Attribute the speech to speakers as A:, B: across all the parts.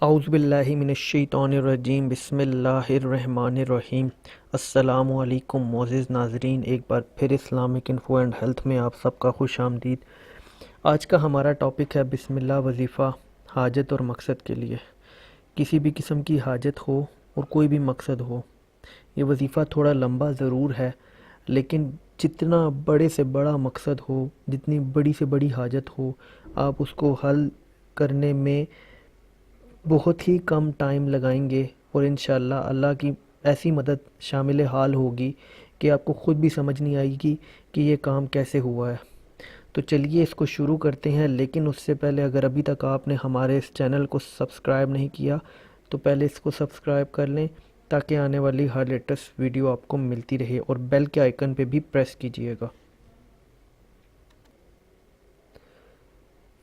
A: اعوذ باللہ من الشیطان الرجیم، بسم اللہ الرحمن الرحیم۔ السلام علیکم معزز ناظرین، ایک بار پھر اسلامک انفو اینڈ ہیلتھ میں آپ سب کا خوش آمدید۔ آج کا ہمارا ٹاپک ہے بسم اللہ وظیفہ حاجت اور مقصد کے لیے۔ کسی بھی قسم کی حاجت ہو اور کوئی بھی مقصد ہو، یہ وظیفہ تھوڑا لمبا ضرور ہے، لیکن جتنا بڑے سے بڑا مقصد ہو، جتنی بڑی سے بڑی حاجت ہو، آپ اس کو حل کرنے میں بہت ہی کم ٹائم لگائیں گے، اور انشاءاللہ اللہ کی ایسی مدد شامل حال ہوگی کہ آپ کو خود بھی سمجھ نہیں آئے گی کہ یہ کام کیسے ہوا ہے۔ تو چلیے اس کو شروع کرتے ہیں، لیکن اس سے پہلے اگر ابھی تک آپ نے ہمارے اس چینل کو سبسکرائب نہیں کیا تو پہلے اس کو سبسکرائب کر لیں، تاکہ آنے والی ہر لیٹسٹ ویڈیو آپ کو ملتی رہے، اور بیل کے آئیکن پہ بھی پریس کیجئے گا۔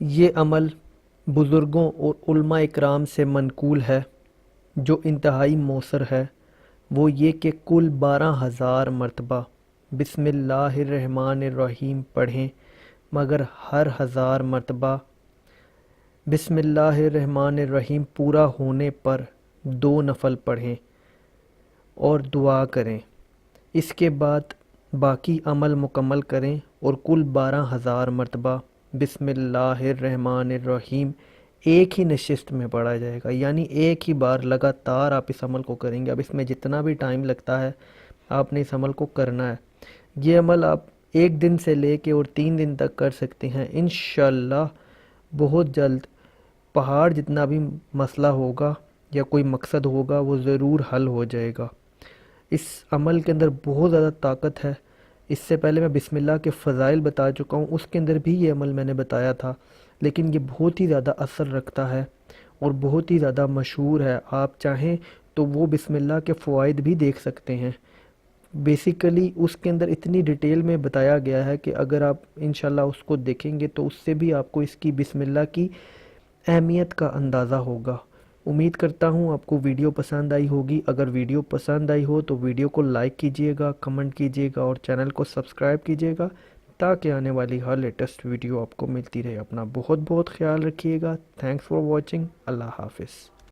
A: یہ عمل بزرگوں اور علماء اکرام سے منقول ہے، جو انتہائی مؤثر ہے۔ وہ یہ کہ کل 12,000 مرتبہ بسم اللہ الرحمن الرحیم پڑھیں، مگر ہر 1000 مرتبہ بسم اللہ الرحمن الرحیم پورا ہونے پر 2 نفل پڑھیں اور دعا کریں۔ اس کے بعد باقی عمل مکمل کریں، اور کل 12,000 مرتبہ بسم اللہ الرحمن الرحیم ایک ہی نشست میں پڑھا جائے گا، یعنی ایک ہی بار لگاتار آپ اس عمل کو کریں گے۔ اب اس میں جتنا بھی ٹائم لگتا ہے آپ نے اس عمل کو کرنا ہے۔ یہ عمل آپ 1 دن سے لے کے اور 3 دن تک کر سکتے ہیں۔ انشاءاللہ بہت جلد پہاڑ جتنا بھی مسئلہ ہوگا یا کوئی مقصد ہوگا وہ ضرور حل ہو جائے گا۔ اس عمل کے اندر بہت زیادہ طاقت ہے۔ اس سے پہلے میں بسم اللہ کے فضائل بتا چکا ہوں، اس کے اندر بھی یہ عمل میں نے بتایا تھا، لیکن یہ بہت ہی زیادہ اثر رکھتا ہے اور بہت ہی زیادہ مشہور ہے۔ آپ چاہیں تو وہ بسم اللہ کے فوائد بھی دیکھ سکتے ہیں۔ بیسیکلی اس کے اندر اتنی ڈیٹیل میں بتایا گیا ہے کہ اگر آپ انشاءاللہ اس کو دیکھیں گے تو اس سے بھی آپ کو اس کی بسم اللہ کی اہمیت کا اندازہ ہوگا۔ امید کرتا ہوں آپ کو ویڈیو پسند آئی ہوگی۔ اگر ویڈیو پسند آئی ہو تو ویڈیو کو لائک کیجئے گا، کمنٹ کیجئے گا، اور چینل کو سبسکرائب کیجئے گا، تاکہ آنے والی ہر لیٹسٹ ویڈیو آپ کو ملتی رہے۔ اپنا بہت بہت خیال رکھیے گا۔ Thanks for watching. اللہ حافظ۔